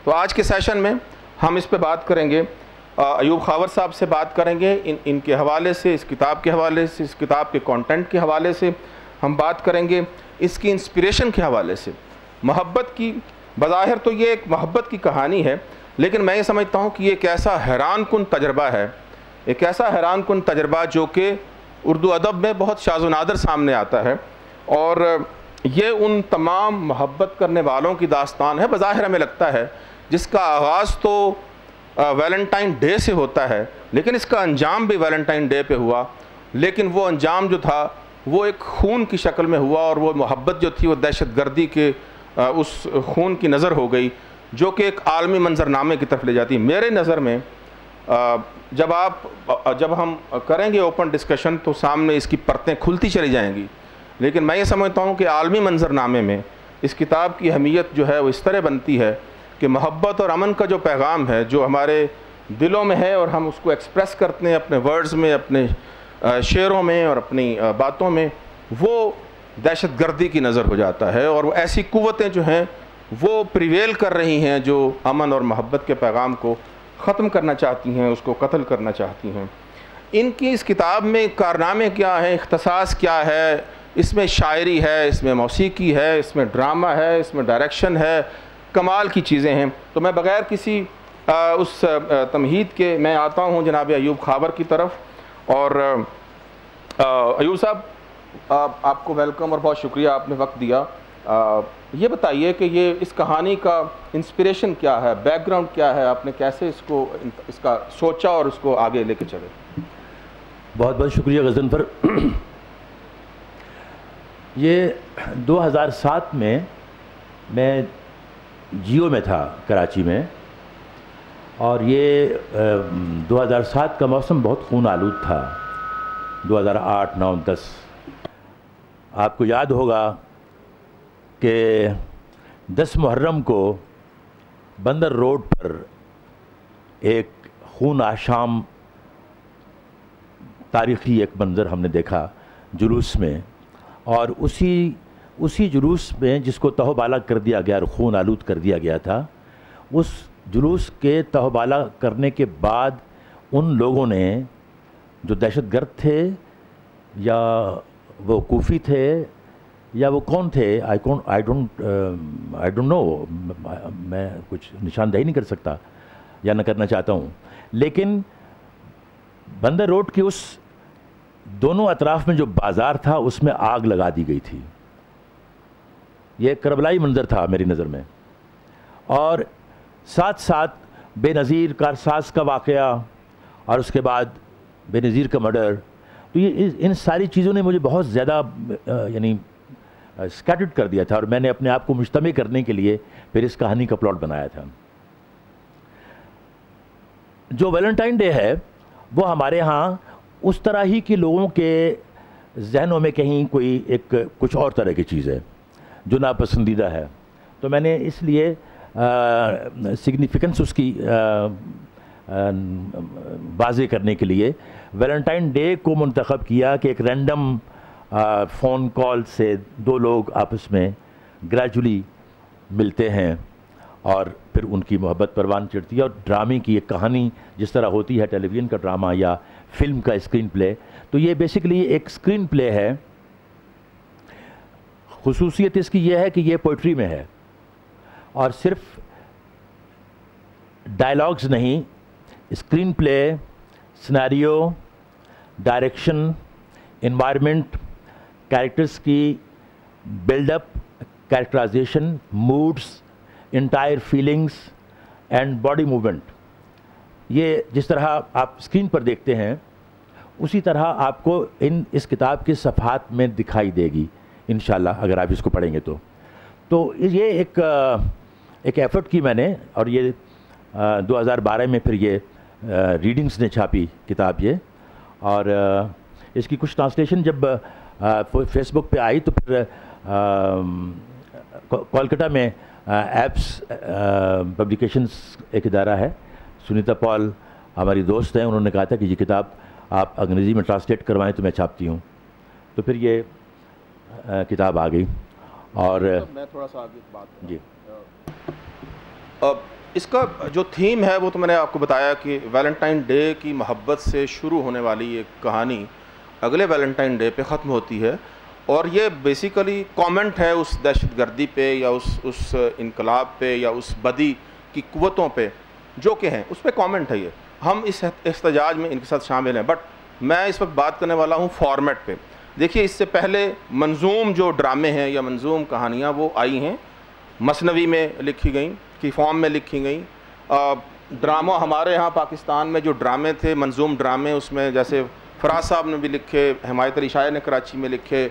تو آج کے سیشن میں ہم اس پہ بات کریں گے، ایوب خاور صاحب سے بات کریں گے ان کے حوالے سے، اس کتاب کے حوالے سے، اس کتاب کے کانٹینٹ کے حوالے سے ہم بات کریں گے، اس کی انسپریشن کے حوالے سے۔ محبت کی، بظاہر تو یہ ایک محبت کی کہانی ہے، لیکن میں یہ سمجھتا ہوں کہ یہ ایک ایسا حیران کن تجربہ ہے، ایک ایسا حیران کن تجربہ جو کہ اردو ادب میں بہت شاذ و نادر سامنے آتا ہے، اور یہ ان تمام محبت کرنے والوں کی داستان ہے، بظاہر ہمیں لگتا ہے، جس کا آغاز تو ویلنٹائن ڈے سے ہوتا ہے، لیکن اس کا انجام بھی ویلنٹائن ڈے پہ ہوا، لیکن وہ انجام جو تھا وہ ایک خون کی شکل میں ہوا، اور وہ محبت جو تھی وہ دہشت گردی کے اس خون کی نظر ہو گئی، جو کہ ایک عالمی منظرنامے کی طرف لے جاتی ہے۔ میرے نظر میں جب ہم کریں گے اوپن ڈسکشن تو سامنے اس کی پرتیں کھلتی چلی جائیں گی، لیکن میں یہ سمجھتا ہوں کہ عالمی منظرنامے میں اس کتاب کی اہمیت جو ہے وہ اس طرح بنتی ہے کہ محبت اور امن کا جو پیغام ہے، جو ہمارے دلوں میں ہے اور ہم اس کو ایکسپریس کرتے ہیں اپنے ورڈز میں، اپنے شعروں میں اور اپنی باتوں میں، وہ دہشت گردی کی نظر ہو جاتا ہے، اور وہ ایسی قوتیں جو ہیں وہ پریویل کر رہی ہیں جو امن اور محبت کے پیغام کو ختم کرنا چاہتی ہیں، اس کو قتل کرنا چاہتی ہیں۔ ان کی اس کتاب میں کارنامے کیا ہیں، اختصاص کیا ہے، اس میں شاعری ہے، اس میں موسیقی ہے، اس میں ڈرامہ ہے، اس میں ڈائریکشن ہے، کمال کی چیزیں ہیں۔ تو میں بغیر کسی اس تمہید کے میں آتا ہوں جناب ایوب خاور کی طرف، اور ایوب صاحب آپ کو ویلکم اور بہت شکریہ، آپ نے وقت دیا۔ یہ بتائیے کہ یہ اس کہانی کا انسپریشن کیا ہے، بیک گراؤنڈ کیا ہے، آپ نے کیسے اس کا سوچا اور اس کو آگے لے کے چلے؟ بہت بہت شکریہ غضنفر۔ یہ 2007 میں جیو میں تھا کراچی میں، اور یہ 2007 کا موسم بہت خون آلود تھا، 2008، 9، 10۔ آپ کو یاد ہوگا کہ 10 محرم کو بندر روڈ پر ایک خون آشام تاریخی ایک منظر ہم نے دیکھا جلوس میں، اور اسی جلوس میں جس کو تہو بالا کر دیا گیا اور خون آلود کر دیا گیا تھا، اس جلوس کے تہو بالا کرنے کے بعد ان لوگوں نے جو دہشت گرد تھے، یا وہ کوفی تھے، یا وہ کون تھے، آئی ڈونٹ نو، میں کچھ نشاندہی نہیں کر سکتا یا نہ کرنا چاہتا ہوں، لیکن بندر روڈ کی اس دونوں اطراف میں جو بازار تھا اس میں آگ لگا دی گئی تھی۔ یہ کربلائی منظر تھا میری نظر میں، اور ساتھ ساتھ بے نظیر کارساز کا واقعہ، اور اس کے بعد بے نظیر کا مرڈر۔ تو یہ ان ساری چیزوں نے مجھے بہت زیادہ یعنی اسکیٹرڈ کر دیا تھا، اور میں نے اپنے آپ کو مجتمع کرنے کے لیے پھر اس کہانی کا پلاٹ بنایا تھا۔ جو ویلنٹائن ڈے ہے وہ ہمارے ہاں اس طرح ہی کہ لوگوں کے ذہنوں میں کہیں کوئی کچھ اور طرح کی چیز ہے جو ناپسندیدہ ہے، تو میں نے اس لیے سگنیفیکنس اس کی واضح کرنے کے لیے ویلنٹائن ڈے کو منتخب کیا کہ ایک رینڈم فون کال سے 2 لوگ آپس میں گریجولی ملتے ہیں، اور پھر ان کی محبت پروان چڑھتی ہے۔ اور ڈرامے کی ایک کہانی جس طرح ہوتی ہے ٹیلی ویژن کا ڈرامہ یا فلم کا اسکرین پلے، تو یہ بیسیکلی ایک اسکرین پلے ہے۔ خصوصیت اس کی یہ ہے کہ یہ پوئٹری میں ہے، اور صرف ڈائلاگز نہیں، screenplay, scenario, direction, environment, characters کی build up, characterisation, moods, entire feelings and body movement, یہ جس طرح آپ اسکرین پر دیکھتے ہیں اسی طرح آپ کو اس کتاب کے صفحات میں دکھائی دے گی انشاءاللہ، اگر آپ اس کو پڑھیں گے تو یہ ایک ایفرٹ کی میں نے، اور یہ 2012 میں پھر یہ ریڈنگز نے چھاپی کتاب یہ، اور اس کی کچھ ٹرانسلیشن جب فیس بک پہ آئی تو پھر کولکتہ میں ایپس پبلیکیشنز ایک ادارہ ہے، سنیتا پال ہماری دوست ہیں، انہوں نے کہا تھا کہ یہ کتاب آپ انگریزی میں ٹرانسلیٹ کروائیں تو میں چھاپتی ہوں، تو پھر یہ کتاب آ گئی۔ اور میں تھوڑا سا آگے بات جی اس کا جو تھیم ہے وہ تو میں نے آپ کو بتایا کہ ویلنٹائن ڈے کی محبت سے شروع ہونے والی یہ کہانی اگلے ویلنٹائن ڈے پہ ختم ہوتی ہے، اور یہ بیسیکلی کامنٹ ہے اس دہشت گردی پہ یا اس انقلاب پہ یا اس بدی کی قوتوں پہ جو کہ ہیں، اس پہ کامنٹ ہے. یہ ہم اس احتجاج میں ان کے ساتھ شامل ہیں، بٹ میں اس وقت بات کرنے والا ہوں فارمیٹ پہ. دیکھیے، اس سے پہلے منظوم جو ڈرامے ہیں یا منظوم کہانیاں وہ آئی ہیں، مثنوی میں لکھی گئیں، کی فارم میں لکھی گئیں. ڈرامہ ہمارے ہاں پاکستان میں جو ڈرامے تھے منظوم ڈرامے، اس میں جیسے فراز صاحب نے بھی لکھے، حمایت علی شاہ نے کراچی میں لکھے،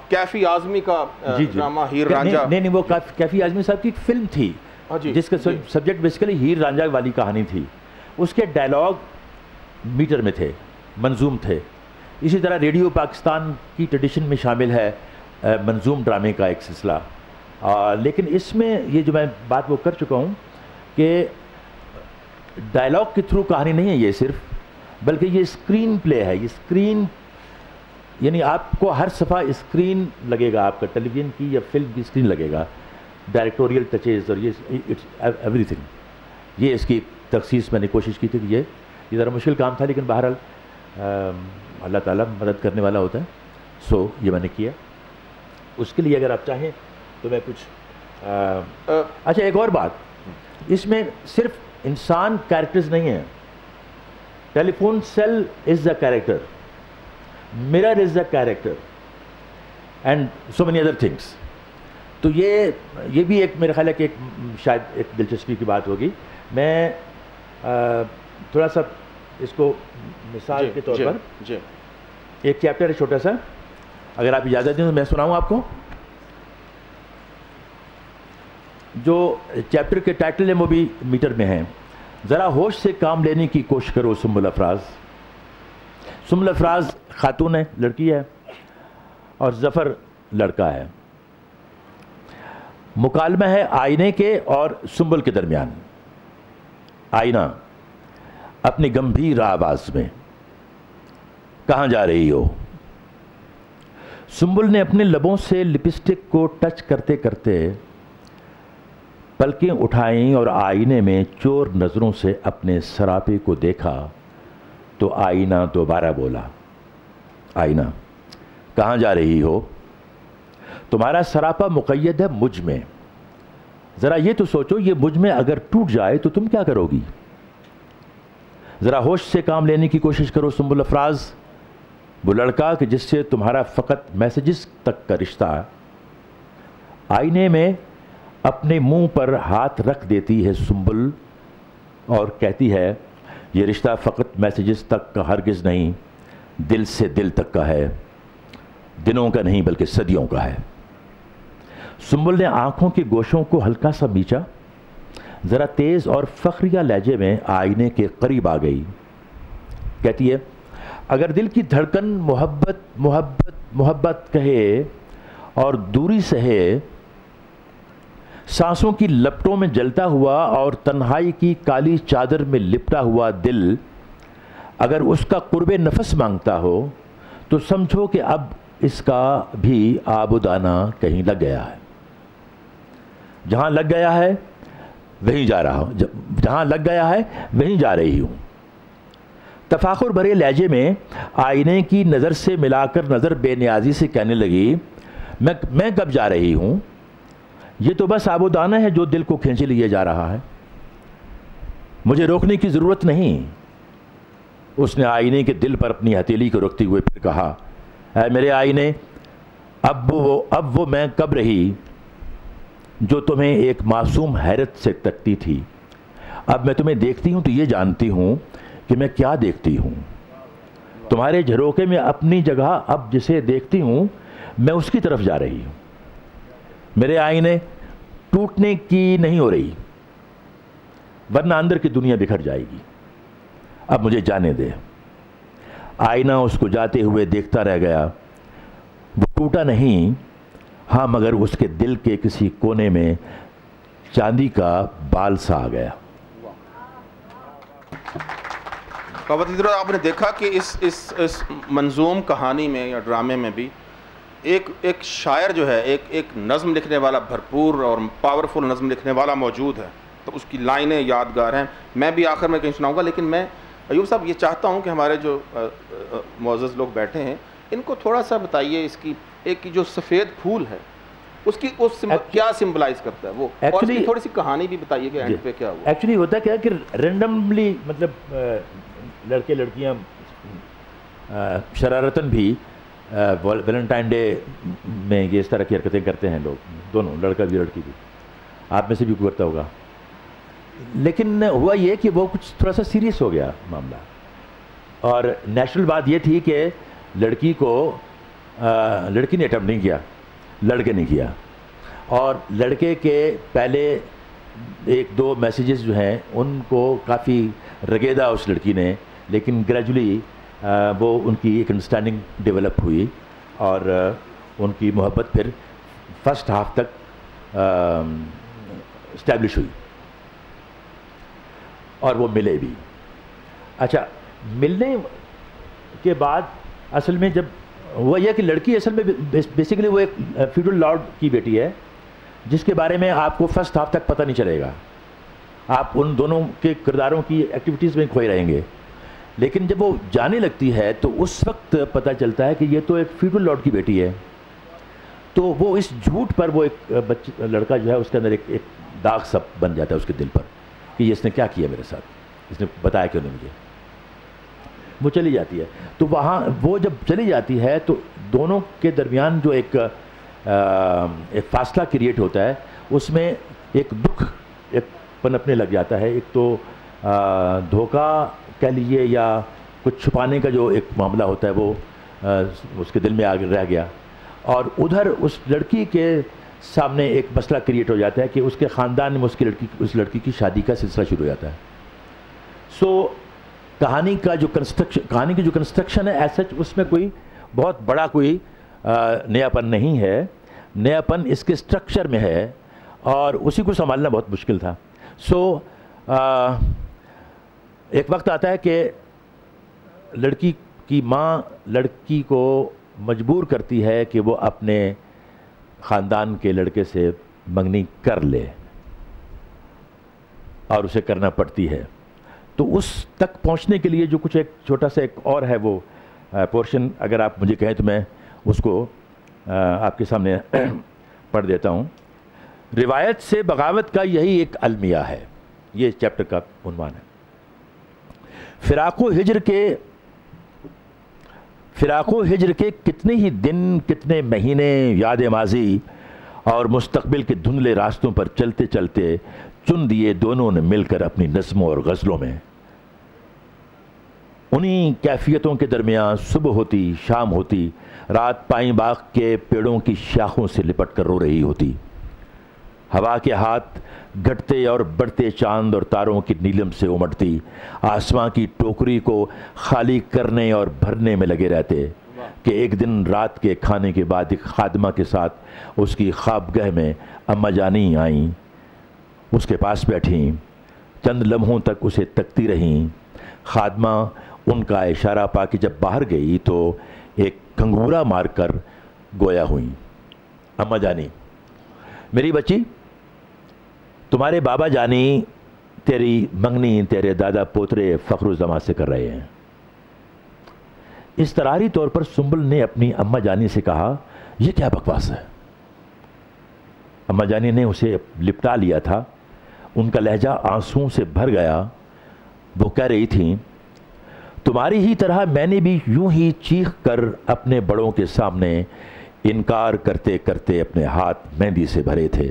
کیفی اعظمی کا ڈرامہ ہیر رانجھا. نہیں وہ کیفی اعظمی صاحب کی ایک فلم تھی جس کا سبجیکٹ بیسیکلی ہیر رانجھا والی کہانی تھی. اس کے ڈائلاگ میٹر میں تھے، منظوم تھے. اسی طرح ریڈیو پاکستان کی ٹریڈیشن میں شامل ہے منظوم ڈرامے کا ایک سلسلہ. لیکن اس میں یہ جو میں بات وہ کر چکا ہوں کہ ڈائلاگ کے تھرو کہانی نہیں ہے یہ صرف، بلکہ یہ اسکرین پلے ہے. یہ اسکرین یعنی آپ کو ہر صفحہ اسکرین لگے گا، آپ کا ٹیلی ویژن کی یا فلم کی اسکرین لگے گا، ڈائریکٹوریل ٹچز اور یہ ایوری تھنگ. یہ اس کی تخصیص میں نے کوشش کی تھی کہ یہ ذرا مشکل کام تھا، لیکن بہرحال اللہ تعالیٰ مدد کرنے والا ہوتا ہے. سو یہ میں نے کیا. اس کے لیے اگر آپ چاہیں تو میں کچھ اچھا ایک اور بات، اس میں صرف انسان کیریکٹرز نہیں ہیں. Telephone cell is a character, mirror is a character and so many other things. تو یہ بھی ایک میرا خیال ہے کہ ایک شاید ایک دلچسپی کی بات ہوگی. میں تھوڑا سا اس کو مثال کے طور پر ایک چیپٹر ہے چھوٹا سا، اگر آپ اجازت دیں تو میں سناؤں آپ کو. جو چیپٹر کے ٹائٹل ہیں وہ بھی میٹر میں ہیں. ذرا ہوش سے کام لینے کی کوشش کرو سنبل افراز. سنبل افراز خاتون ہے، لڑکی ہے، اور ظفر لڑکا ہے. مکالمہ ہے آئینے کے اور سنبل کے درمیان. آئینہ اپنی گمبھیر آواز میں: کہاں جا رہی ہو؟ سنبل نے اپنے لبوں سے لپسٹک کو ٹچ کرتے کرتے پلکیں اٹھائیں اور آئینے میں چور نظروں سے اپنے سراپے کو دیکھا تو آئینہ دوبارہ بولا: آئینہ کہاں جا رہی ہو؟ تمہارا سراپا مقید ہے مجھ میں. ذرا یہ تو سوچو، یہ مجھ میں اگر ٹوٹ جائے تو تم کیا کرو گی؟ ذرا ہوش سے کام لینے کی کوشش کرو سنبل افراز. وہ لڑکا کہ جس سے تمہارا فقط میسیجز تک کا رشتہ. آئینے میں اپنے منہ پر ہاتھ رکھ دیتی ہے سنبل اور کہتی ہے: یہ رشتہ فقط میسیجز تک کا ہرگز نہیں، دل سے دل تک کا ہے، دنوں کا نہیں بلکہ صدیوں کا ہے. سنبل نے آنکھوں کے گوشوں کو ہلکا سا میچا، ذرا تیز اور فخریہ لہجے میں آئینے کے قریب آ گئی. کہتی ہے: اگر دل کی دھڑکن محبت محبت محبت کہے اور دوری سہے، سانسوں کی لپٹوں میں جلتا ہوا اور تنہائی کی کالی چادر میں لپٹا ہوا دل اگر اس کا قرب نفس مانگتا ہو تو سمجھو کہ اب اس کا بھی آب و دانہ کہیں لگ گیا ہے. جہاں لگ گیا ہے وہیں جا رہا ہوں، جہاں لگ گیا ہے وہیں جا رہی ہوں. تفاخر بھرے لہجے میں آئینے کی نظر سے ملا کر نظر بے نیازی سے کہنے لگی: میں کب جا رہی ہوں؟ یہ تو بس آب و دانہ ہے جو دل کو کھینچے لیے جا رہا ہے، مجھے روکنے کی ضرورت نہیں. اس نے آئینے کے دل پر اپنی ہتھیلی کو رکھتے ہوئے پھر کہا: اے میرے آئینے، اب وہ میں کب رہی جو تمہیں ایک معصوم حیرت سے تکتی تھی. اب میں تمہیں دیکھتی ہوں تو یہ جانتی ہوں کہ میں کیا دیکھتی ہوں. تمہارے جھروکے میں اپنی جگہ اب جسے دیکھتی ہوں میں اس کی طرف جا رہی ہوں. میرے آئینے ٹوٹنے کی نہیں ہو رہی، ورنہ اندر کی دنیا بکھر جائے گی. اب مجھے جانے دے. آئینہ اس کو جاتے ہوئے دیکھتا رہ گیا. وہ ٹوٹا نہیں، ہاں مگر اس کے دل کے کسی کونے میں چاندی کا بال سا آ گیا. آپ نے دیکھا کہ اس منظوم کہانی میں یا ڈرامے میں بھی ایک شاعر جو ہے، ایک نظم لکھنے والا، بھرپور اور پاورفل نظم لکھنے والا موجود ہے. تو اس کی لائنیں یادگار ہیں. میں بھی آخر میں کہیں سناؤں گا, لیکن میں ایوب صاحب یہ چاہتا ہوں کہ ہمارے جو معزز لوگ بیٹھے ہیں ان کو تھوڑا سا بتائیے اس کی ایک جو سفید پھول ہے اس کی کیا سمبلائز کرتا ہے وہ, اور اس کی تھوڑی سی کہانی بھی بتائیے کہ اینڈ پہ کیا ہوا. ایکچولی ہوتا کیا کہ رینڈملی مطلب لڑکے لڑکیاں شرارتاً بھی ویلنٹائن ڈے میں یہ اس طرح کی حرکتیں کرتے ہیں لوگ, دونوں لڑکا بھی لڑکی بھی, آپ میں سے بھی کرتا ہوگا. لیکن ہوا یہ کہ وہ کچھ تھوڑا سا سیریس ہو گیا معاملہ, اور نیچرل بات یہ تھی کہ لڑکی نے اٹمپٹ نہیں کیا, لڑکے نے کیا, اور لڑکے کے پہلے ایک دو میسیجز جو ہیں ان کو کافی رگیدا اس لڑکی نے, لیکن گریجولی وہ ان کی ایک انڈرسٹینڈنگ ڈیولپ ہوئی اور ان کی محبت پھر فرسٹ ہاف تک اسٹیبلش ہوئی اور وہ ملے بھی. اچھا, ملنے کے بعد اصل میں جب ہوا یہ کہ لڑکی اصل میں بیسیکلی وہ ایک فیوڈل لارڈ کی بیٹی ہے جس کے بارے میں آپ کو فرسٹ ہاف تک پتہ نہیں چلے گا, آپ ان دونوں کے کرداروں کی ایکٹیویٹیز میں کھوئے رہیں گے. لیکن جب وہ جانے لگتی ہے تو اس وقت پتہ چلتا ہے کہ یہ تو ایک فیوڈل لارڈ کی بیٹی ہے. تو وہ اس جھوٹ پر وہ ایک لڑکا جو ہے اس کے اندر ایک داغ سب بن جاتا ہے اس کے دل پر کہ اس نے کیا کیا میرے ساتھ, اس نے بتایا کیوں نہیں مجھے. وہ چلی جاتی ہے, تو وہاں وہ جب چلی جاتی ہے تو دونوں کے درمیان جو ایک فاصلہ کریٹ ہوتا ہے اس میں ایک دکھ ایک پنپنے لگ جاتا ہے. ایک تو دھوکہ کہہ لیجیے یا کچھ چھپانے کا جو ایک معاملہ ہوتا ہے وہ اس کے دل میں آگے رہ گیا, اور ادھر اس لڑکی کے سامنے ایک مسئلہ کریٹ ہو جاتا ہے کہ اس کے خاندان میں اس لڑکی کی شادی کا سلسلہ شروع ہو جاتا ہے. سو کہانی کی جو کنسٹرکشن ہے ایز سچ اس میں کوئی بہت بڑا کوئی نیاپن نہیں ہے, نیاپن اس کے اسٹرکچر میں ہے اور اسی کو سنبھالنا بہت مشکل تھا. سو ایک وقت آتا ہے کہ لڑکی کی ماں لڑکی کو مجبور کرتی ہے کہ وہ اپنے خاندان کے لڑکے سے منگنی کر لے, اور اسے کرنا پڑتی ہے. تو اس تک پہنچنے کے لیے جو کچھ ایک چھوٹا سا ایک اور ہے وہ پورشن اگر آپ مجھے کہیں تو میں اس کو آپ کے سامنے پڑھ دیتا ہوں. روایت سے بغاوت کا یہی ایک المیہ ہے, یہ چیپٹر کا عنوان ہے. فراق و ہجر کے کتنے ہی دن, کتنے مہینے یاد ماضی اور مستقبل کے دھندلے راستوں پر چلتے چلتے چن دیے دونوں نے مل کر اپنی نظموں اور غزلوں میں. انہی کیفیتوں کے درمیان صبح ہوتی, شام ہوتی, رات پائیں باغ کے پیڑوں کی شاخوں سے لپٹ کر رو رہی ہوتی. ہوا کے ہاتھ گھٹتے اور بڑھتے چاند اور تاروں کی نیلم سے امٹتی آسماں کی ٹوکری کو خالی کرنے اور بھرنے میں لگے رہتے کہ ایک دن رات کے کھانے کے بعد ایک خادمہ کے ساتھ اس کی خوابگاہ میں اماں جانی آئیں, اس کے پاس بیٹھیں, چند لمحوں تک اسے تکتی رہیں. خادمہ ان کا اشارہ پا کے جب باہر گئی تو ایک کنگورا مار کر گویا ہوئیں. اماں جانی, میری بچی, تمہارے بابا جانی تیری منگنی تیرے دادا پوترے فخر الزماں سے کر رہے ہیں. اضطراری طور پر سنبل نے اپنی اماں جانی سے کہا, یہ کیا بکواس ہے. اماں جانی نے اسے لپٹا لیا تھا, ان کا لہجہ آنسوؤں سے بھر گیا. وہ کہہ رہی تھیں, تمہاری ہی طرح میں نے بھی یوں ہی چیخ کر اپنے بڑوں کے سامنے انکار کرتے کرتے اپنے ہاتھ مہندی سے بھرے تھے.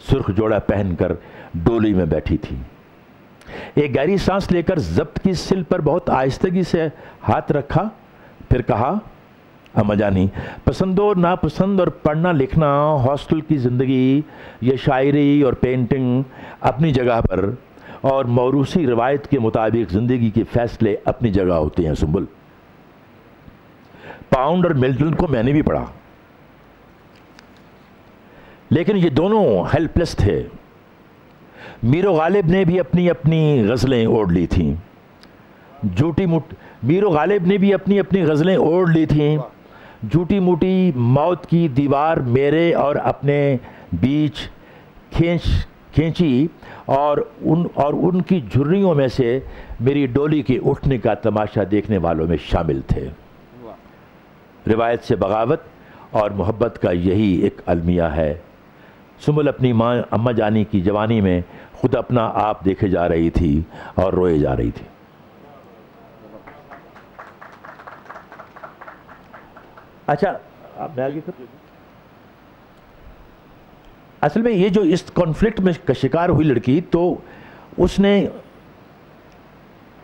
سرخ جوڑا پہن کر ڈولی میں بیٹھی تھی. ایک گہری سانس لے کر ضبط کی سل پر بہت آہستگی سے ہاتھ رکھا, پھر کہا, اماں جانی, پسند و ناپسند اور پڑھنا لکھنا, ہاسٹل کی زندگی, یہ شاعری اور پینٹنگ اپنی جگہ پر, اور موروثی روایت کے مطابق زندگی کے فیصلے اپنی جگہ ہوتے ہیں. سنبل, پاؤنڈ اور ملٹن کو میں نے بھی پڑھا, لیکن یہ دونوں ہیلپ لیس تھے. میر و غالب نے بھی اپنی اپنی غزلیں اوڑھ لی تھیں. میر و غالب نے بھی اپنی اپنی غزلیں اوڑھ لی تھیں. جھوٹی موٹی موت کی دیوار میرے اور اپنے بیچ کھینچی اور ان کی جھریوں میں سے میری ڈولی کے اٹھنے کا تماشا دیکھنے والوں میں شامل تھے۔ روایت سے بغاوت اور محبت کا یہی ایک المیہ ہے۔ سنبل اپنی ماں اماں جانی کی جوانی میں خود اپنا آپ دیکھے جا رہی تھی اور روئے جا رہی تھی۔ اچھا میں آگے اصل میں یہ جو اس کانفلکٹ میں شکار ہوئی لڑکی، تو اس نے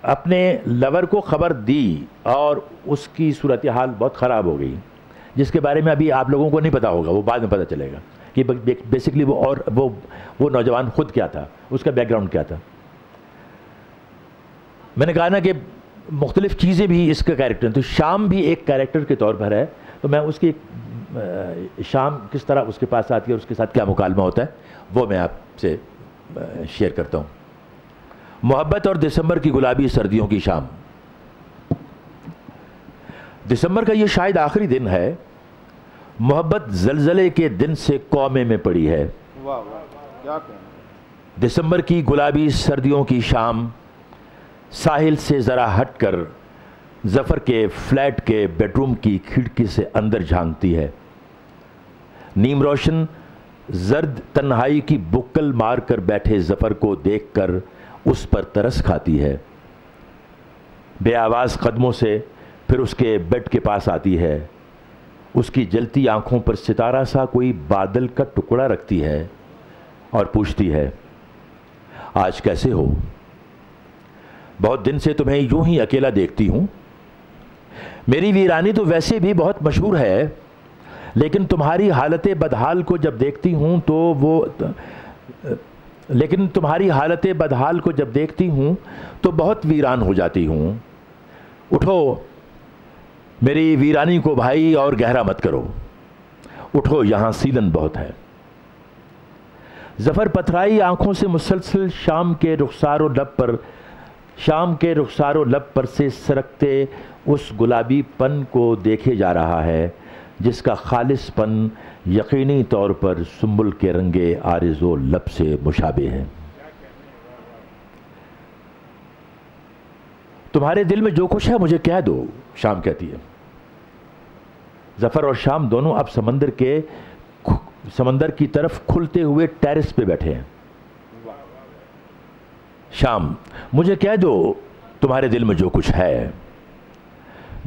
اپنے لور کو خبر دی اور اس کی صورتحال بہت خراب ہو گئی، جس کے بارے میں ابھی آپ لوگوں کو نہیں پتا ہوگا، وہ بعد میں پتہ چلے گا کہ بیسکلی وہ نوجوان خود کیا تھا، اس کا بیک گراؤنڈ کیا تھا۔ میں نے کہا نا کہ مختلف چیزیں بھی اس کا کیریکٹر ہیں، تو شام بھی ایک کیریکٹر کے طور پر ہے، تو میں اس کی شام کس طرح اس کے پاس آتی ہے اور اس کے ساتھ کیا مکالمہ ہوتا ہے وہ میں آپ سے شیئر کرتا ہوں۔ محبت اور دسمبر کی گلابی سردیوں کی شام۔ دسمبر کا یہ شاید آخری دن ہے۔ محبت زلزلے کے دن سے کومے میں پڑی ہے۔ دسمبر کی گلابی سردیوں کی شام ساحل سے ذرا ہٹ کر ظفر کے فلیٹ کے بیڈ روم کی کھڑکی سے اندر جھانکتی ہے۔ نیم روشن زرد تنہائی کی بکل مار کر بیٹھے ظفر کو دیکھ کر اس پر ترس کھاتی ہے۔ بے آواز قدموں سے پھر اس کے بیڈ کے پاس آتی ہے، اس کی جلتی آنکھوں پر ستارہ سا کوئی بادل کا ٹکڑا رکھتی ہے اور پوچھتی ہے، آج کیسے ہو؟ بہت دن سے تمہیں یوں ہی اکیلا دیکھتی ہوں۔ میری ویرانی تو ویسے بھی بہت مشہور ہے، لیکن تمہاری حالت بدحال کو جب دیکھتی ہوں تو بہت ویران ہو جاتی ہوں۔ اٹھو میری ویرانی کو بھائی اور گہرا مت کرو، اٹھو یہاں سیلن بہت ہے۔ ظفر پتھرائی آنکھوں سے مسلسل شام کے رخسار و لب پر سے سرکتے اس گلابی پن کو دیکھے جا رہا ہے جس کا خالص پن یقینی طور پر سنبل کے رنگے عارض و لب سے مشابہ ہے۔ تمہارے دل میں جو کچھ ہے مجھے کہہ دو، شام کہتی ہے۔ ظفر اور شام دونوں اب سمندر کی طرف کھلتے ہوئے ٹیرس پہ بیٹھے ہیں۔ شام، مجھے کہہ دو تمہارے دل میں جو کچھ ہے۔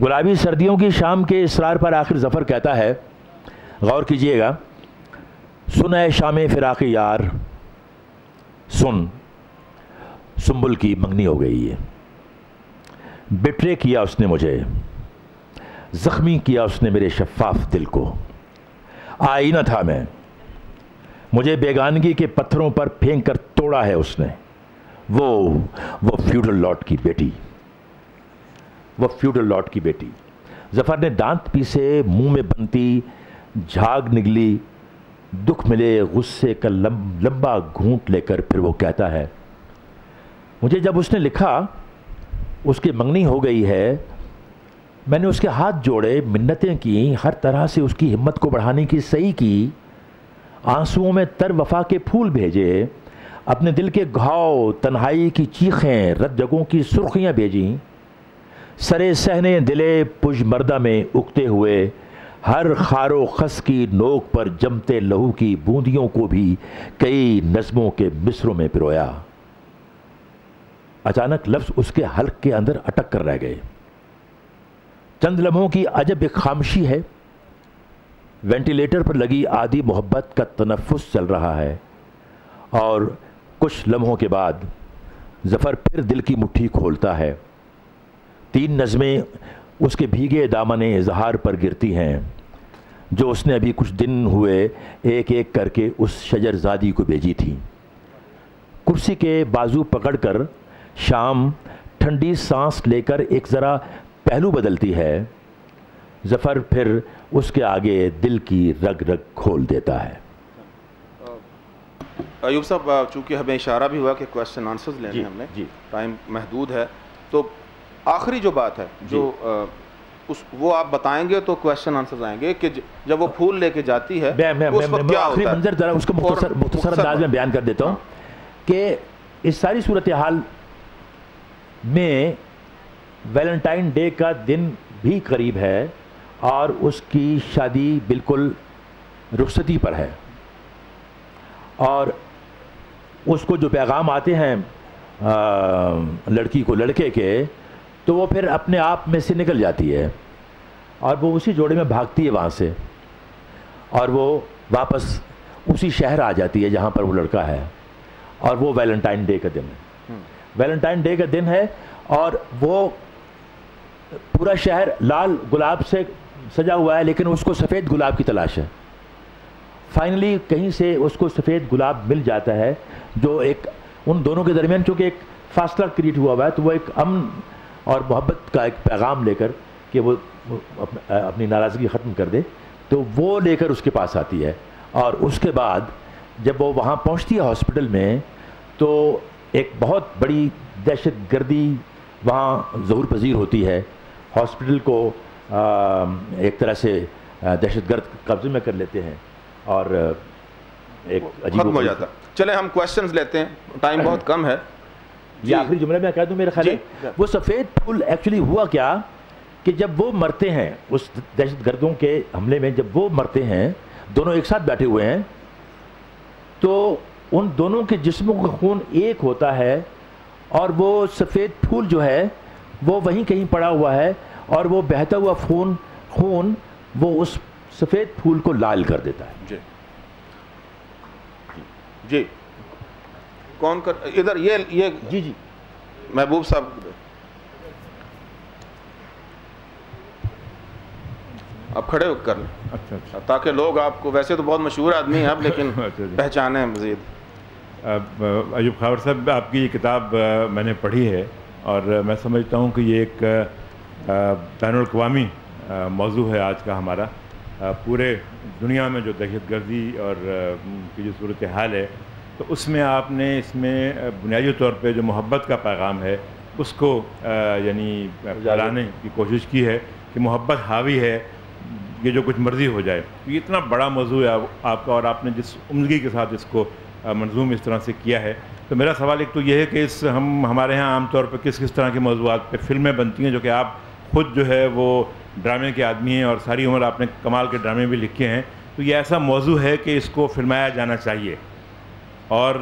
گلابی سردیوں کی شام کے اصرار پر آخر ظفر کہتا ہے، غور کیجئے گا، سن اے شام فراق یار، سن، سنبل کی منگنی ہو گئی ہے۔ بٹرے کیا اس نے مجھے، زخمی کیا اس نے میرے شفاف دل کو۔ آئینہ تھا میں، مجھے بیگانگی کے پتھروں پر پھینک کر توڑا ہے اس نے، وہ فیوڈل لاٹ کی بیٹی۔ ظفر نے دانت پیسے، منہ میں بنتی جھاگ نگلی، دکھ ملے غصے کا لمبا گھونٹ لے کر پھر وہ کہتا ہے، مجھے جب اس نے لکھا اس کی منگنی ہو گئی ہے، میں نے اس کے ہاتھ جوڑے، منتیں کی، ہر طرح سے اس کی ہمت کو بڑھانے کی صحیح کی، آنسوؤں میں تر وفا کے پھول بھیجے، اپنے دل کے گھاؤ، تنہائی کی چیخیں، رد جگوں کی سرخیاں بھیجیں، سرے سہنے دلے پج مردہ میں اگتے ہوئے ہر خار و خس کی نوک پر جمتے لہو کی بوندیوں کو بھی کئی نظموں کے مصروں میں پرویا۔ اچانک لفظ اس کے حلق کے اندر اٹک کر رہ گئے۔ چند لمحوں کی عجب ایک خاموشی ہے، وینٹیلیٹر پر لگی آدھی محبت کا تنفس چل رہا ہے، اور کچھ لمحوں کے بعد ظفر پھر دل کی مٹھی کھولتا ہے۔ 3 نظمیں اس کے بھیگے دامن اظہار پر گرتی ہیں جو اس نے ابھی کچھ دن ہوئے ایک ایک کر کے اس شجر زادی کو بھیجی تھی۔ کرسی کے بازو پکڑ کر شام ٹھنڈی سانس لے کر ایک ذرا پہلو بدلتی ہے۔ ظفر پھر اس کے آگے دل کی رگ رگ کھول دیتا ہے۔ ایوب صاحب، چونکہ ہمیں اشارہ بھی ہوا کہ کویسچن آنسرز لینے ہم نے، ٹائم محدود ہے، تو آخری جو بات ہے جو وہ آپ بتائیں گے تو کویسچن آنسرز آئیں گے کہ جب وہ پھول لے کے جاتی ہے میں آخری منظر ذرا اس کو مختصر انداز میں بیان کر دیتا ہوں کہ اس ساری صورتحال میں ویلنٹائن ڈے کا دن بھی قریب ہے اور اس کی شادی بالکل رخصتی پر ہے، اور اس کو جو پیغام آتے ہیں لڑکی کو لڑکے کے، تو وہ پھر اپنے آپ میں سے نکل جاتی ہے اور وہ اسی جوڑے میں بھاگتی ہے وہاں سے، اور وہ واپس اسی شہر آ جاتی ہے جہاں پر وہ لڑکا ہے، اور وہ ویلنٹائن ڈے کا دن ہے۔ ویلنٹائن ڈے کا دن ہے اور وہ پورا شہر لال گلاب سے سجا ہوا ہے، لیکن اس کو سفید گلاب کی تلاش ہے۔ فائنلی کہیں سے اس کو سفید گلاب مل جاتا ہے، جو ایک ان دونوں کے درمیان چونکہ ایک فاصلہ کریٹ ہوا ہوا ہے، تو وہ ایک امن اور محبت کا ایک پیغام لے کر کہ وہ اپنی ناراضگی ختم کر دے، تو وہ لے کر اس کے پاس آتی ہے۔ اور اس کے بعد جب وہ وہاں پہنچتی ہے ہاسپٹل میں، تو ایک بہت بڑی دہشت گردی وہاں ظہور پذیر ہوتی ہے۔ ہاسپٹل کو ایک طرح سے دہشت گرد قبضے میں کر لیتے ہیں اور ایک عجیب ختم ہو جاتا۔ چلیں ہم کویسچنز لیتے ہیں، ٹائم بہت کم ہے۔ یہ آخری جملہ میں کہہ دوں، میرا خیال ہے وہ سفید پھول ایکچولی ہوا کیا کہ جب وہ مرتے ہیں اس دہشت گردوں کے حملے میں، جب وہ مرتے ہیں دونوں ایک ساتھ بیٹھے ہوئے ہیں، تو ان دونوں کے جسموں کا خون ایک ہوتا ہے، اور وہ سفید پھول جو ہے وہ وہیں کہیں پڑا ہوا ہے، اور وہ بہتا ہوا خون وہ اس سفید پھول کو لال کر دیتا ہے۔ جی جی کون کر ادھر یہ جی جی محبوب صاحب، آپ کھڑے ہو کر لیں۔ اچھا تاکہ لوگ آپ کو، ویسے تو بہت مشہور آدمی ہیں اب، لیکن پہچانے مزید۔ ایوب خاور صاحب، آپ کی یہ کتاب میں نے پڑھی ہے اور میں سمجھتا ہوں کہ یہ ایک بین الاقوامی موضوع ہے آج کا ہمارا۔ پورے دنیا میں جو دہشت گردی اور کی جو صورتحال ہے، تو اس میں آپ نے اس میں بنیادی طور پہ جو محبت کا پیغام ہے اس کو یعنی پھیلانے کی کوشش کی ہے کہ محبت حاوی ہے، یہ جو کچھ مرضی ہو جائے۔ یہ اتنا بڑا موضوع ہے آپ کا، اور آپ نے جس عمدگی کے ساتھ اس کو منظوم اس طرح سے کیا ہے، تو میرا سوال ایک تو یہ ہے کہ ہمارے ہاں عام طور پہ کس طرح کے موضوعات پہ فلمیں بنتی ہیں، جو کہ آپ خود جو ہے وہ ڈرامے کے آدمی ہیں اور ساری عمر آپ نے کمال کے ڈرامے بھی لکھے ہیں، تو یہ ایسا موضوع ہے کہ اس کو فلمایا جانا چاہیے۔ اور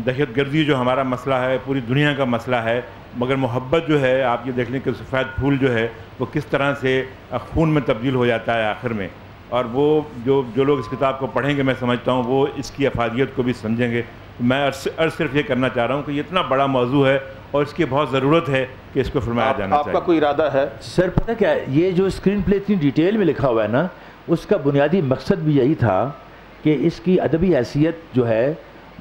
دہشت گردی جو ہمارا مسئلہ ہے پوری دنیا کا مسئلہ ہے، مگر محبت جو ہے آپ یہ دیکھ لیں کہ سفید پھول جو ہے وہ کس طرح سے خون میں تبدیل ہو جاتا ہے آخر میں، اور وہ جو لوگ اس کتاب کو پڑھیں گے، میں سمجھتا ہوں وہ اس کی افادیت کو بھی سمجھیں گے۔ میں عرض صرف یہ کرنا چاہ رہا ہوں کہ یہ اتنا بڑا موضوع ہے اور اس کی بہت ضرورت ہے کہ اس کو فرمایا جانا چاہیے۔ آپ کا کوئی ارادہ ہے؟ سر پتہ کیا ہے، یہ جو اسکرین پلے اتنی ڈیٹیل میں لکھا ہوا ہے نا، اس کا بنیادی مقصد بھی یہی تھا کہ اس کی ادبی حیثیت جو ہے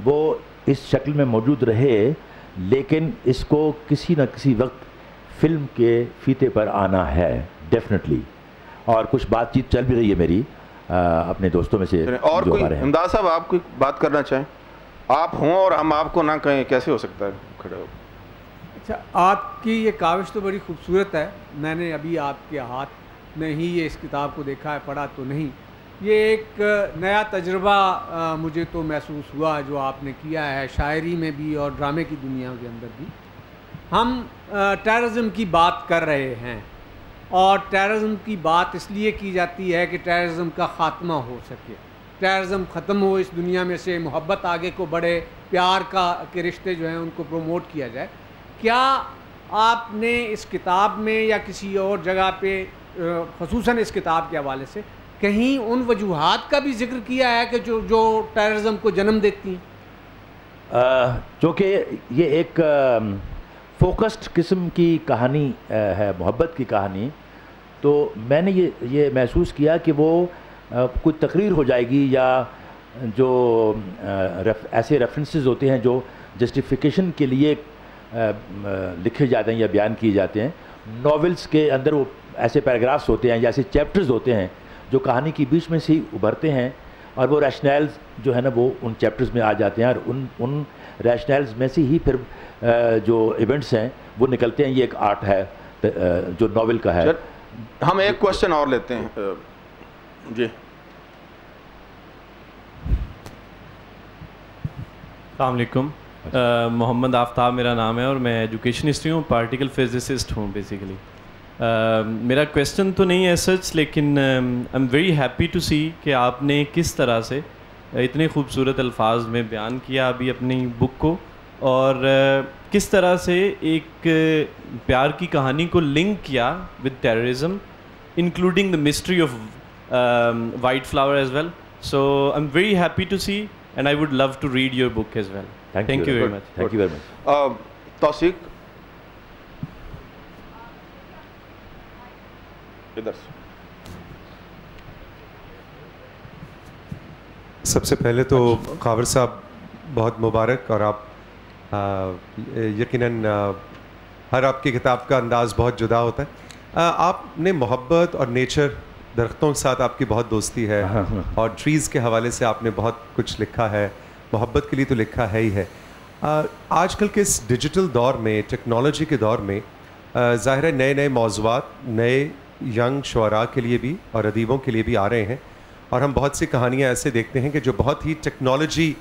وہ اس شکل میں موجود رہے، لیکن اس کو کسی نہ کسی وقت فلم کے فیتے پر آنا ہے ڈیفینیٹلی، اور کچھ بات چیت چل بھی رہی ہے میری اپنے دوستوں میں سے اور جو کوئی ہمارے ہیں۔ امداد صاحب آپ کوئی بات کرنا چاہیں؟ آپ ہوں اور ہم آپ کو نہ کہیں، کیسے ہو سکتا ہے؟ کھڑے ہو۔ اچھا، آپ کی یہ کاوش تو بڑی خوبصورت ہے، میں نے ابھی آپ کے ہاتھ میں ہی یہ اس کتاب کو دیکھا ہے، پڑھا تو نہیں۔ یہ ایک نیا تجربہ مجھے تو محسوس ہوا جو آپ نے کیا ہے، شاعری میں بھی اور ڈرامے کی دنیا کے اندر بھی۔ ہم ٹیررزم کی بات کر رہے ہیں، اور ٹیررزم کی بات اس لیے کی جاتی ہے کہ ٹیررزم کا خاتمہ ہو سکے، ٹیررزم ختم ہو، اس دنیا میں سے محبت آگے کو بڑھے، پیار کے رشتے جو ہیں ان کو پروموٹ کیا جائے۔ کیا آپ نے اس کتاب میں یا کسی اور جگہ پہ، خصوصاً اس کتاب کے حوالے سے، کہیں ان وجوہات کا بھی ذکر کیا ہے کہ جو ٹیررزم کو جنم دیتی ہیں؟ چونکہ یہ ایک فوکسڈ قسم کی کہانی ہے، محبت کی کہانی، تو میں نے یہ محسوس کیا کہ وہ کوئی تقریر ہو جائے گی، یا جو ایسے ریفرنسز ہوتے ہیں جو جسٹیفیکیشن کے لیے لکھے جاتے ہیں یا بیان کیے جاتے ہیں۔ ناولز کے اندر وہ ایسے پیراگرافس ہوتے ہیں یا ایسے چیپٹرز ہوتے ہیں جو کہانی کے بیچ میں سے ہی ابھرتے ہیں، اور وہ ریشنلز جو ہے نا وہ ان چیپٹرز میں آ جاتے ہیں، اور ان ریشنلز میں سے ہی پھر جو ایونٹس ہیں وہ نکلتے ہیں۔ یہ ایک آرٹ ہے جو ناول کا ہے۔ ہم ایک کوشچن اور لیتے ہیں۔ جی السلام علیکم۔ محمد آفتاب میرا نام ہے اور میں ایجوکیشن ہسٹری ہوں, پارٹیکل فزسسٹ ہوں بیسیکلی. میرا کویشچن تو نہیں ہے سچ, لیکن I am very happy to see کہ آپ نے کس طرح سے اتنے خوبصورت الفاظ میں بیان کیا ابھی اپنی بک کو, اور کس طرح سے ایک پیار کی کہانی کو لنک کیا with terrorism, including the mystery of white flower as well. So I am very happy to see and I would love to read your book as well. Thank you very much. Thank you very much. توثیق ادھر سے. سب سے پہلے تو خاور صاحب بہت مبارک, اور آپ یقیناً ہر آپ کی کتاب کا انداز بہت جدا ہوتا ہے. آپ نے محبت اور نیچر, درختوں کے ساتھ آپ کی بہت دوستی ہے, اور ٹریز کے حوالے سے آپ نے بہت کچھ لکھا ہے. محبت کے لیے تو لکھا ہے ہی ہے. آج کل کے اس ڈیجیٹل دور میں, ٹیکنالوجی کے دور میں, ظاہر ہے نئے نئے موضوعات نئے ینگ شعراء کے لیے بھی اور ادیبوں کے لیے بھی آ رہے ہیں, اور ہم بہت سی کہانیاں ایسے دیکھتے ہیں کہ جو بہت ہی ٹیکنالوجی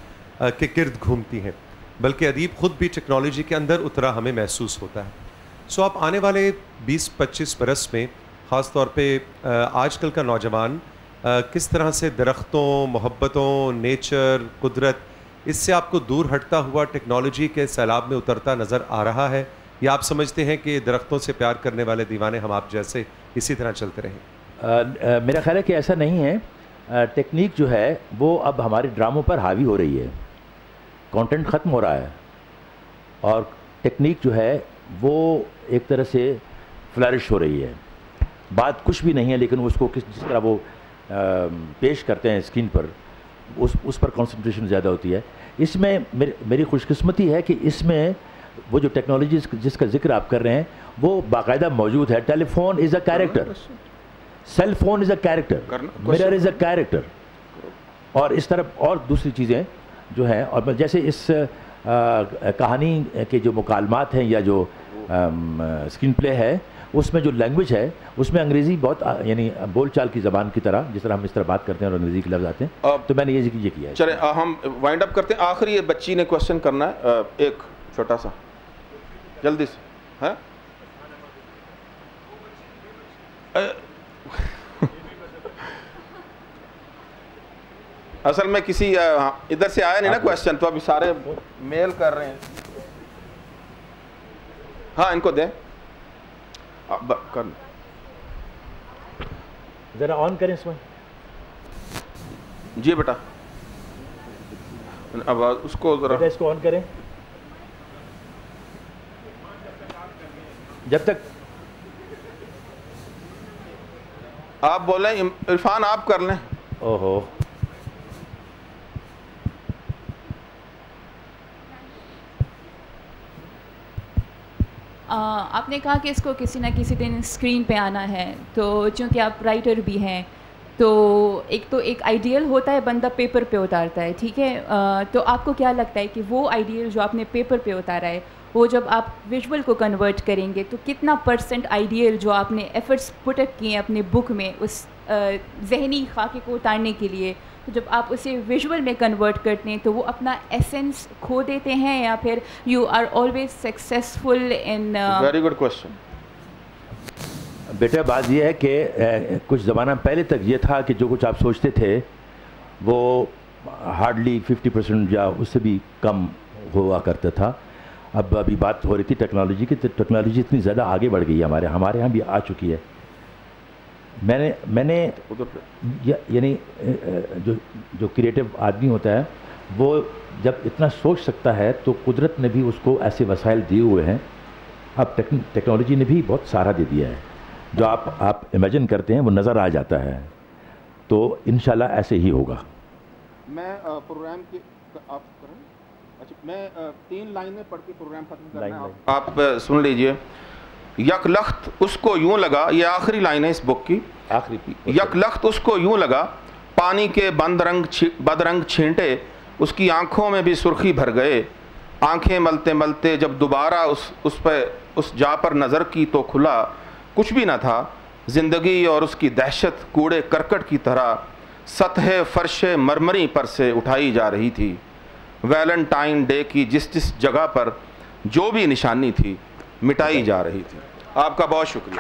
کے گرد گھومتی ہیں, بلکہ ادیب خود بھی ٹیکنالوجی کے اندر اترا ہمیں محسوس ہوتا ہے. سو آپ آنے والے 20-25 برس میں خاص طور پہ آج کل کا نوجوان کس طرح سے درختوں, محبتوں, نیچر, قدرت, اس سے آپ کو دور ہٹتا ہوا ٹیکنالوجی کے سیلاب میں اترتا نظر آ رہا ہے, یا آپ سمجھتے ہیں کہ درختوں سے پیار کرنے والے دیوانے ہم آپ جیسے اسی طرح چلتے رہیں؟ میرا خیال ہے کہ ایسا نہیں ہے. ٹیکنیک جو ہے وہ اب ہمارے ڈراموں پر حاوی ہو رہی ہے, کانٹینٹ ختم ہو رہا ہے, اور ٹیکنیک جو ہے وہ ایک طرح سے فلرش ہو رہی ہے. بات کچھ بھی نہیں ہے, لیکن اس کو جس طرح وہ پیش کرتے ہیں اسکرین پر, اس پر کنسنٹریشن زیادہ ہوتی ہے. اس میں میری خوش قسمتی ہے کہ اس میں وہ جو ٹیکنالوجی جس کا ذکر آپ کر رہے ہیں وہ باقاعدہ موجود ہے. Telephone is a character, cell phone is a character, mirror is a character, اور اس طرح اور دوسری چیزیں جو ہیں. اور جیسے اس کہانی کے جو مکالمات ہیں یا جو اسکرین پلے ہے, اس میں جو لینگویج ہے اس میں انگریزی بہت, یعنی بول چال کی زبان کی طرح, جس طرح ہم اس طرح بات کرتے ہیں اور انگریزی کے لفظ آتے ہیں, تو میں نے یہ کیا ہے. چلیں ہم وائنڈ اپ کرتے ہیں. آخری یہ بچی نے کویشچن کرنا ہے, ایک چھوٹا سا, جلدی سے ہے. اصل میں کسی ادھر سے آیا نہیں نا کویشچن, تو ابھی سارے میل کر رہے ہیں. ہاں ان کو دیں, ذرا آن کریں اس میں. جی بیٹا, اب اس کو ذرا اس کو آن کریں. جب تک آپ بولیں عرفان آپ کر لیں. اوہو, آپ نے کہا کہ اس کو کسی نہ کسی دن اسکرین پہ آنا ہے, تو چونکہ آپ رائٹر بھی ہیں, تو ایک آئیڈیل ہوتا ہے بندہ پیپر پہ اتارتا ہے, ٹھیک ہے, تو آپ کو کیا لگتا ہے کہ وہ آئیڈیل جو آپ نے پیپر پہ اتارا ہے وہ جب آپ ویژول کو کنورٹ کریں گے تو کتنا % آئیڈیل جو آپ نے ایفرٹس پٹ اپ کیے ہیں اپنے بک میں اس ذہنی خاکے کو اتارنے کے لیے, تو جب آپ اسے ویژول میں کنورٹ کرتے ہیں تو وہ اپنا ایسنس کھو دیتے ہیں, یا پھر you are always successful in? Very good question. بیٹا بات یہ ہے کہ کچھ زمانہ پہلے تک یہ تھا کہ جو کچھ آپ سوچتے تھے وہ ہارڈلی 50% یا اس سے بھی کم ہوا کرتا تھا. اب ابھی بات ہو رہی تھی ٹیکنالوجی کی, تو ٹیکنالوجی اتنی زیادہ آگے بڑھ گئی ہے, ہمارے یہاں بھی آ چکی ہے. میں نے یعنی جو کریٹو آدمی ہوتا ہے وہ جب اتنا سوچ سکتا ہے تو قدرت نے بھی اس کو ایسے وسائل دیے ہوئے ہیں. اب ٹیکنالوجی نے بھی بہت سہارا دے دیا ہے, جو آپ امیجن کرتے ہیں وہ نظر آ جاتا ہے. تو انشاءاللہ ایسے ہی ہوگا. میں پروگرام کی آپ کریں, اچھا میں 3 لائنیں پڑھ کے پروگرام ختم کرنا ہے. آپ سن لیجئے. یک لخت اس کو یوں لگا, یہ آخری لائن ہے اس بک کی, آخری. یک لخت اس کو یوں لگا, پانی کے بدرنگ چھینٹے اس کی آنکھوں میں بھی سرخی بھر گئے. آنکھیں ملتے ملتے جب دوبارہ اس جا پر نظر کی تو کھلا کچھ بھی نہ تھا. زندگی اور اس کی دہشت کوڑے کرکٹ کی طرح سطح فرش مرمری پر سے اٹھائی جا رہی تھی. ویلنٹائن ڈے کی جس جس جگہ پر جو بھی نشانی تھی مٹائی جا رہی تھی. آپ کا بہت شکریہ.